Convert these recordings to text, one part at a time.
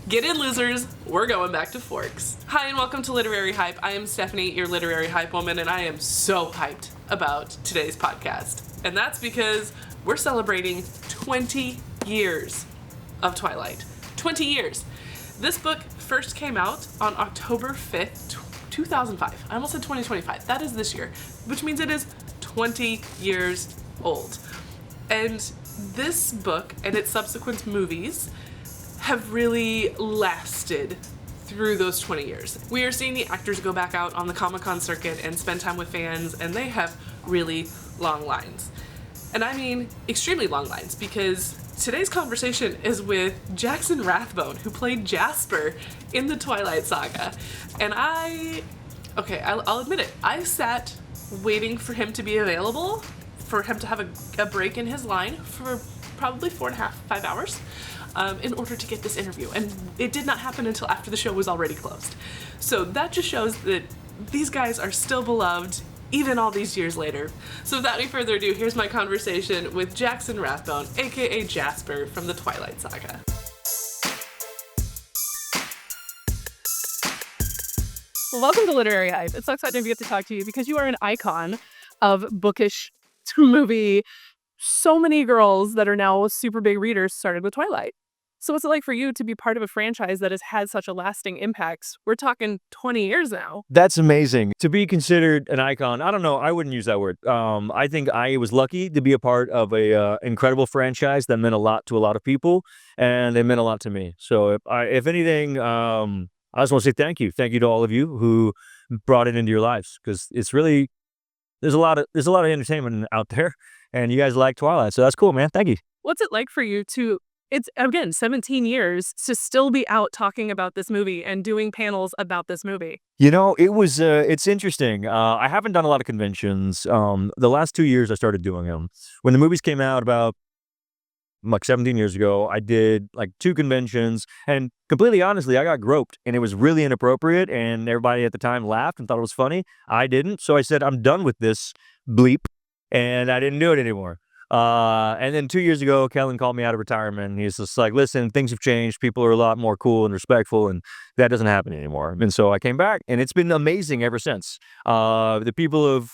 Get in, losers. We're going back to Forks. Hi, and welcome to Literary Hype. I am Stephenie, your Literary Hype Woman, and I am so hyped about today's podcast. And that's because we're celebrating 20 years of Twilight. 20 years. This book first came out on October 5th, 2005. I almost said 2025. That is this year, which means it is 20 years old. And this book and its subsequent movies have really lasted through those 20 years. We are seeing the actors go back out on the Comic-Con circuit and spend time with fans, and they have really long lines. And I mean extremely long lines, because today's conversation is with Jackson Rathbone, who played Jasper in the Twilight Saga. And I'll admit it, I sat waiting for him to be available, for him to have a break in his line for probably 4.5, 5 hours. In order to get this interview. And it did not happen until after the show was already closed. So that just shows that these guys are still beloved, even all these years later. So without any further ado, here's my conversation with Jackson Rathbone, aka Jasper from the Twilight Saga. Welcome to Literary Hype. It's so exciting to get to talk to you because you are an icon of bookish movie. So many girls that are now super big readers started with Twilight. So what's it like for you to be part of a franchise that has had such a lasting impact? We're talking 20 years now. That's amazing. To be considered an icon, I don't know, I wouldn't use that word. I think I was lucky to be a part of a incredible franchise that meant a lot to a lot of people, and it meant a lot to me. So if anything, I just want to say thank you. Thank you to all of you who brought it into your lives, because it's really, there's a lot of entertainment out there, and you guys like Twilight, so that's cool, man. Thank you. What's it like for you to, it's again 17 years to still be out talking about this movie and doing panels about this movie? You know, it's interesting. I haven't done a lot of conventions. The last 2 years I started doing them. When the movies came out about like 17 years ago, I did like 2 conventions, and completely honestly, I got groped, and it was really inappropriate, and everybody at the time laughed and thought it was funny. I didn't, so I said, I'm done with this bleep, and I didn't do it anymore. And then 2 years ago, Kellan called me out of retirement, and he's just like, listen, things have changed. People are a lot more cool and respectful, and that doesn't happen anymore. And so I came back, and it's been amazing ever since. The people of,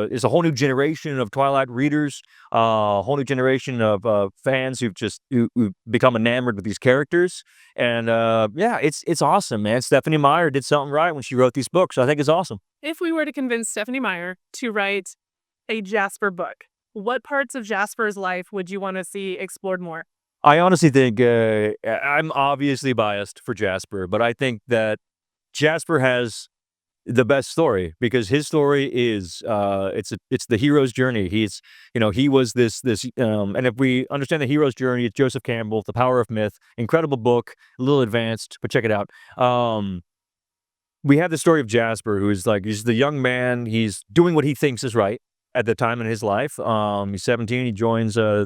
it's a whole new generation of Twilight readers, a whole new generation of fans who've become enamored with these characters. And yeah, it's awesome, man. Stephenie Meyer did something right when she wrote these books. I think it's awesome. If we were to convince Stephenie Meyer to write a Jasper book, what parts of Jasper's life would you want to see explored more? I honestly think, I'm obviously biased for Jasper, but I think that Jasper has the best story, because his story is, it's the hero's journey. He was this, and if we understand the hero's journey, it's Joseph Campbell, The Power of Myth, incredible book, a little advanced, but check it out. We have the story of Jasper, who is he's the young man, he's doing what he thinks is right at the time in his life. He's 17. He joins a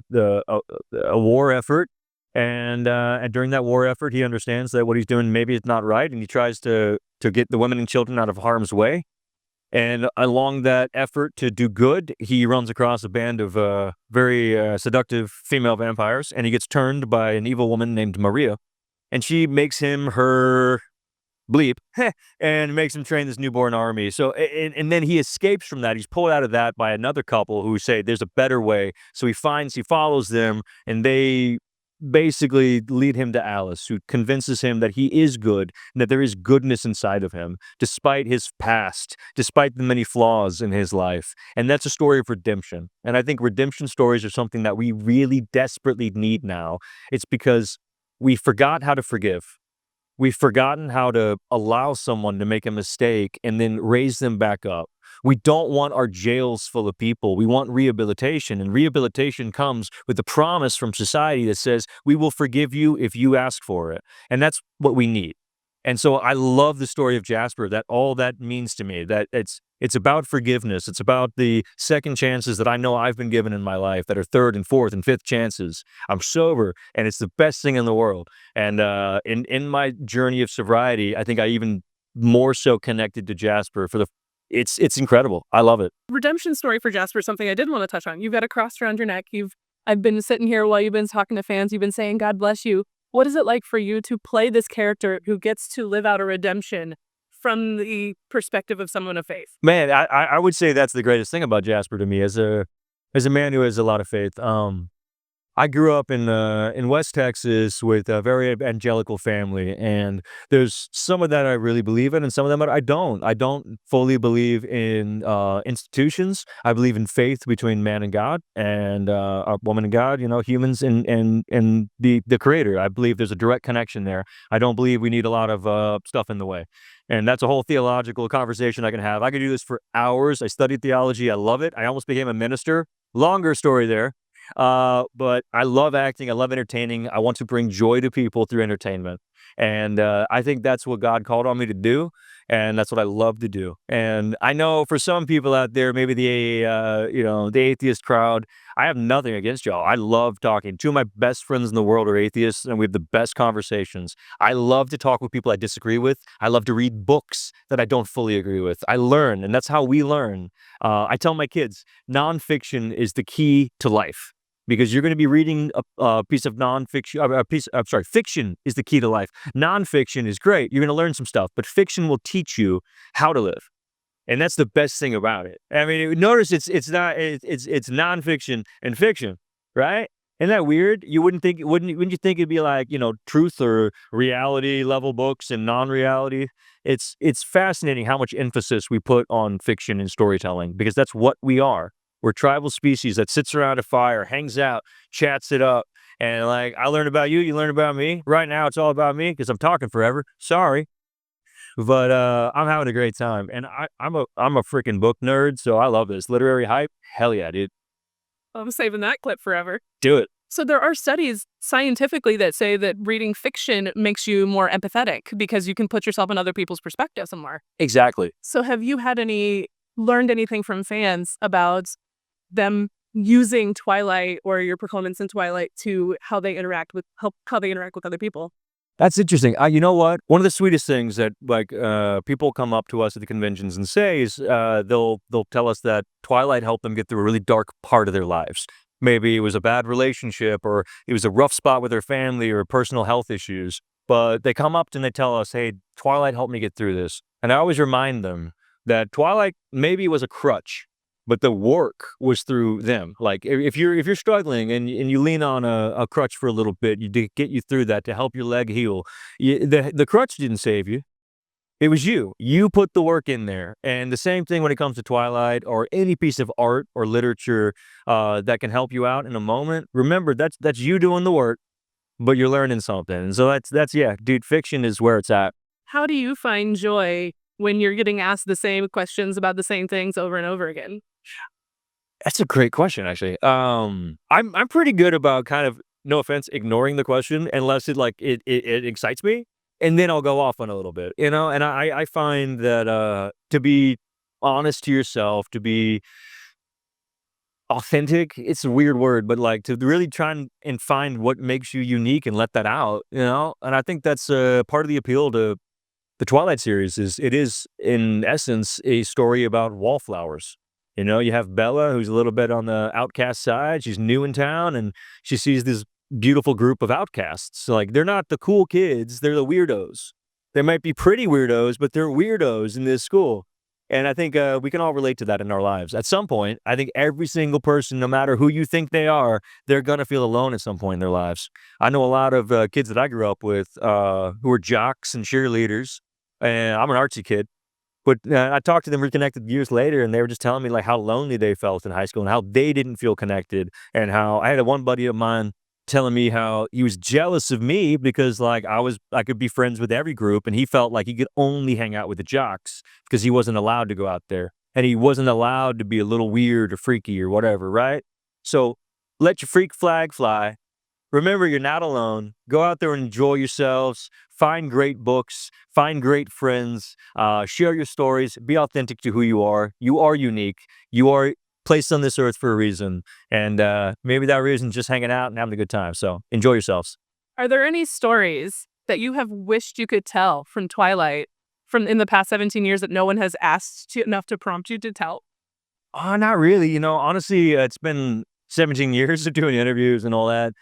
war effort, and during that war effort, he understands that what he's doing maybe is not right, and he tries to get the women and children out of harm's way. And along that effort to do good, he runs across a band of very seductive female vampires, and he gets turned by an evil woman named Maria, and she makes him her bleep and makes him train this newborn army. So and then he escapes from that. He's pulled out of that by another couple who say there's a better way. So he follows them, and they basically lead him to Alice, who convinces him that he is good and that there is goodness inside of him, despite his past, despite the many flaws in his life. And that's a story of redemption. And I think redemption stories are something that we really desperately need now. It's because we forgot how to forgive. We've forgotten how to allow someone to make a mistake and then raise them back up. We don't want our jails full of people. We want rehabilitation, and rehabilitation comes with the promise from society that says, we will forgive you if you ask for it. And that's what we need. And so I love the story of Jasper, that all that means to me, that it's about forgiveness. It's about the second chances that I know I've been given in my life, that are third and fourth and fifth chances. I'm sober, and it's the best thing in the world. And in my journey of sobriety, I think I even more so connected to Jasper it's incredible. I love it. Redemption story for Jasper is something I did want to touch on. You've got a cross around your neck. I've been sitting here while you've been talking to fans. You've been saying, God bless you. What is it like for you to play this character who gets to live out a redemption from the perspective of someone of faith? Man, I would say that's the greatest thing about Jasper to me as a man who has a lot of faith. I grew up in West Texas with a very evangelical family, and there's some of that I really believe in, and some of them I don't. I don't fully believe in institutions. I believe in faith between man and God, and a woman and God. Humans and the Creator. I believe there's a direct connection there. I don't believe we need a lot of stuff in the way. And that's a whole theological conversation I can have. I could do this for hours. I studied theology. I love it. I almost became a minister. Longer story there. But I love acting. I love entertaining. I want to bring joy to people through entertainment. And I think that's what God called on me to do. And that's what I love to do. And I know for some people out there, maybe the atheist crowd, I have nothing against y'all. I love talking. Two of my best friends in the world are atheists, and we have the best conversations. I love to talk with people I disagree with. I love to read books that I don't fully agree with. I learn, and that's how we learn. I tell my kids, nonfiction is the key to life. Because you're going to be reading a piece of nonfiction, fiction is the key to life. Nonfiction is great. You're going to learn some stuff, but fiction will teach you how to live. And that's the best thing about it. I mean, notice it's nonfiction and fiction, right? Isn't that weird? Wouldn't you think it'd be like, truth or reality level books and non-reality? It's fascinating how much emphasis we put on fiction and storytelling, because that's what we are. We're tribal species that sits around a fire, hangs out, chats it up. And like, I learned about you, you learn about me. Right now, it's all about me because I'm talking forever. Sorry. But I'm having a great time. And I'm a freaking book nerd, so I love this. Literary hype? Hell yeah, dude. I'm saving that clip forever. Do it. So there are studies scientifically that say that reading fiction makes you more empathetic because you can put yourself in other people's perspectives more. Exactly. So have you learned anything from fans about them using Twilight or your performance in Twilight to how they interact with other people? That's interesting. You know what? One of the sweetest things that people come up to us at the conventions and say is they'll tell us that Twilight helped them get through a really dark part of their lives. Maybe it was a bad relationship, or it was a rough spot with their family, or personal health issues. But they come up and they tell us, "Hey, Twilight helped me get through this." And I always remind them that Twilight maybe was a crutch, but the work was through them. Like if you're struggling and you lean on a crutch for a little bit, to get you through that, to help your leg heal. The crutch didn't save you. It was you. You put the work in there. And the same thing when it comes to Twilight or any piece of art or literature that can help you out in a moment. Remember, that's you doing the work, but you're learning something. And so that's yeah, dude, fiction is where it's at. How do you find joy when you're getting asked the same questions about the same things over and over again? That's a great question, actually. I'm pretty good about kind of, no offense, ignoring the question unless it excites me, and then I'll go off on a little bit, And I find that to be honest to yourself, to be authentic, it's a weird word, but like to really try and find what makes you unique and let that out, And I think that's part of the appeal to the Twilight series. It is in essence a story about wallflowers. You have Bella, who's a little bit on the outcast side. She's new in town, and she sees this beautiful group of outcasts. Like, they're not the cool kids, they're the weirdos. They might be pretty weirdos, but they're weirdos in this school. And I think we can all relate to that in our lives. At some point, I think every single person, no matter who you think they are, they're going to feel alone at some point in their lives. I know a lot of kids that I grew up with who were jocks and cheerleaders, and I'm an artsy kid. But I talked to them, reconnected years later, and they were just telling me like how lonely they felt in high school and how they didn't feel connected, and how I had one buddy of mine telling me how he was jealous of me because like I could be friends with every group, and he felt like he could only hang out with the jocks because he wasn't allowed to go out there, and he wasn't allowed to be a little weird or freaky or whatever, right? So let your freak flag fly. Remember, you're not alone. Go out there and enjoy yourselves. Find great books. Find great friends. Share your stories. Be authentic to who you are. You are unique. You are placed on this earth for a reason. And maybe that reason is just hanging out and having a good time. So enjoy yourselves. Are there any stories that you have wished you could tell from Twilight from in the past 17 years that no one has asked you enough to prompt you to tell? Not really. Honestly, it's been 17 years of doing interviews and all that.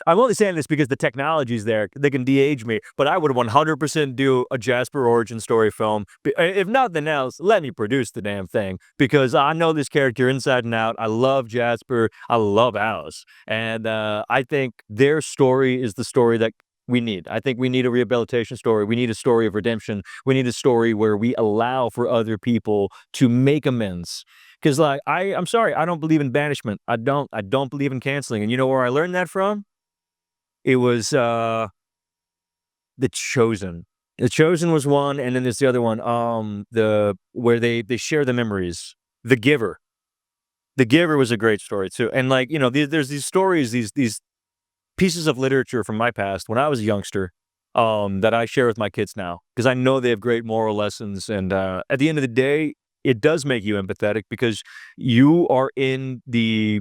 I'm only saying this because the technology's there. They can de-age me, but I would 100% do a Jasper origin story film. If nothing else, let me produce the damn thing because I know this character inside and out. I love Jasper. I love Alice. And I think their story is the story that we need. I think we need a rehabilitation story. We need a story of redemption. We need a story where we allow for other people to make amends. Because like I'm sorry, I don't believe in banishment. I don't believe in canceling. And you know where I learned that from? It was The Chosen. The Chosen was one, and then there's the other one, where they share the memories. The Giver. The Giver was a great story too. And like, you know, there's these stories, these pieces of literature from my past when I was a youngster, that I share with my kids now because I know they have great moral lessons. And at the end of the day, it does make you empathetic because you are in the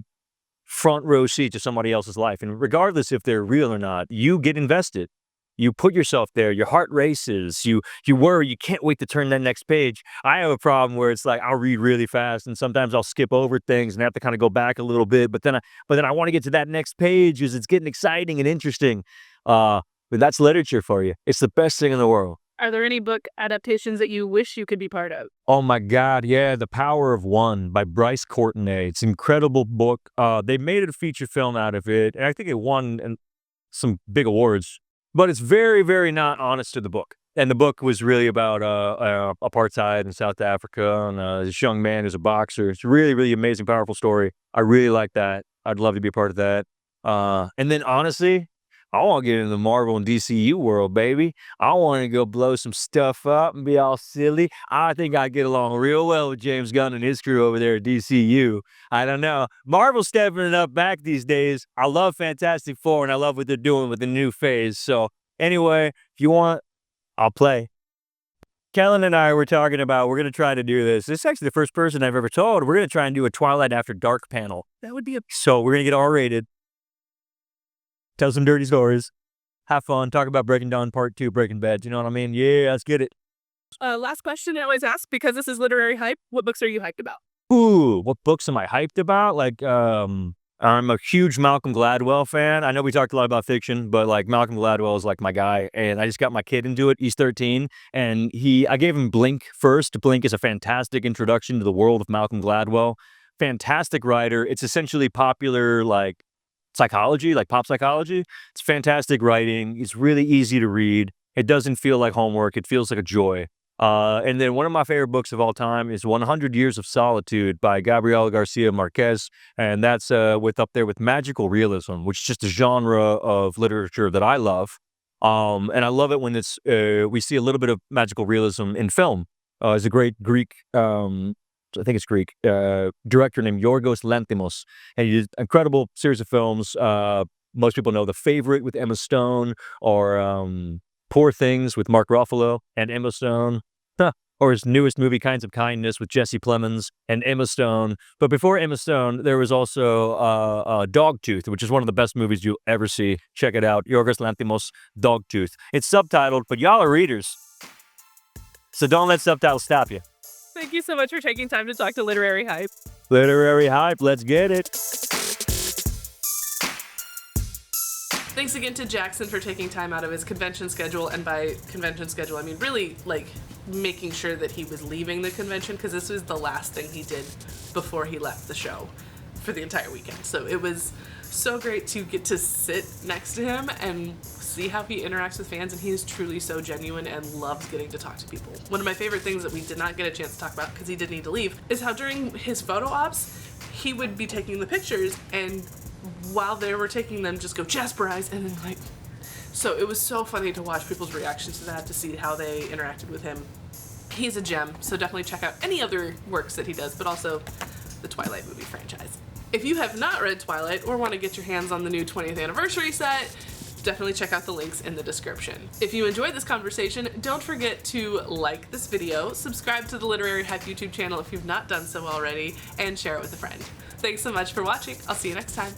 front row seat to somebody else's life. And regardless if they're real or not, you get invested. You put yourself there, your heart races, you worry, you can't wait to turn that next page. I have a problem where it's like I'll read really fast and sometimes I'll skip over things and have to kind of go back a little bit, but then I want to get to that next page as it's getting exciting and interesting. But that's literature for you. It's the best thing in the world. Are there any book adaptations that you wish you could be part of? Oh my God, yeah, The Power of One by Bryce Courtenay. It's an incredible book. They made a feature film out of it, and I think it won some big awards. But it's very, very not honest to the book. And the book was really about apartheid in South Africa and this young man who's a boxer. It's a really, really amazing, powerful story. I really like that. I'd love to be a part of that. And then honestly, I want to get into the Marvel and DCU world, baby. I want to go blow some stuff up and be all silly. I think I get along real well with James Gunn and his crew over there at DCU. I don't know. Marvel's stepping it up back these days. I love Fantastic Four, and I love what they're doing with the new phase. So anyway, if you want, I'll play. Kellan and I were talking about, we're going to try to do this. This is actually the first person I've ever told. We're going to try and do a Twilight After Dark panel. That would be So we're going to get R-rated. Tell some dirty stories, have fun, talk about Breaking Dawn Part 2, Breaking Bad. You know what I mean? Yeah, let's get it. Last question I always ask, because this is Literary Hype. What books are you hyped about? Ooh, what books am I hyped about? Like, I'm a huge Malcolm Gladwell fan. I know we talked a lot about fiction, but like Malcolm Gladwell is like my guy. And I just got my kid into it. He's 13. And I gave him Blink first. Blink is a fantastic introduction to the world of Malcolm Gladwell. Fantastic writer. It's essentially popular, like, psychology, like pop psychology. It's fantastic writing. It's really easy to read. It doesn't feel like homework. It feels like a joy. And then one of my favorite books of all time is 100 Years of Solitude by Gabriel Garcia Marquez. And that's up there with magical realism, which is just a genre of literature that I love. And I love it when we see a little bit of magical realism in film. There's a great Greek I think it's Greek, director named Yorgos Lanthimos, and he did an incredible series of films. Most people know The Favorite with Emma Stone, or Poor Things with Mark Ruffalo and Emma Stone, or his newest movie, Kinds of Kindness, with Jesse Plemons and Emma Stone. But before Emma Stone, there was also Dogtooth, which is one of the best movies you'll ever see. Check it out, Yorgos Lanthimos, Dogtooth. It's subtitled, but y'all are readers, so don't let subtitles stop you. Thank you so much for taking time to talk to Literary Hype. Literary Hype, let's get it. Thanks again to Jackson for taking time out of his convention schedule, and by convention schedule, I mean really like making sure that he was leaving the convention, because this was the last thing he did before he left the show for the entire weekend. So it was so great to get to sit next to him and see how he interacts with fans, and he is truly so genuine and loves getting to talk to people. One of my favorite things that we did not get a chance to talk about because he did need to leave is how during his photo ops, he would be taking the pictures, and while they were taking them, just go Jasperize, and then like, so it was so funny to watch people's reactions to that, to see how they interacted with him. He's a gem, so definitely check out any other works that he does, but also the Twilight movie franchise. If you have not read Twilight or want to get your hands on the new 20th anniversary set, definitely check out the links in the description. If you enjoyed this conversation, don't forget to like this video, subscribe to the Literary Hype YouTube channel if you've not done so already, and share it with a friend. Thanks so much for watching. I'll see you next time.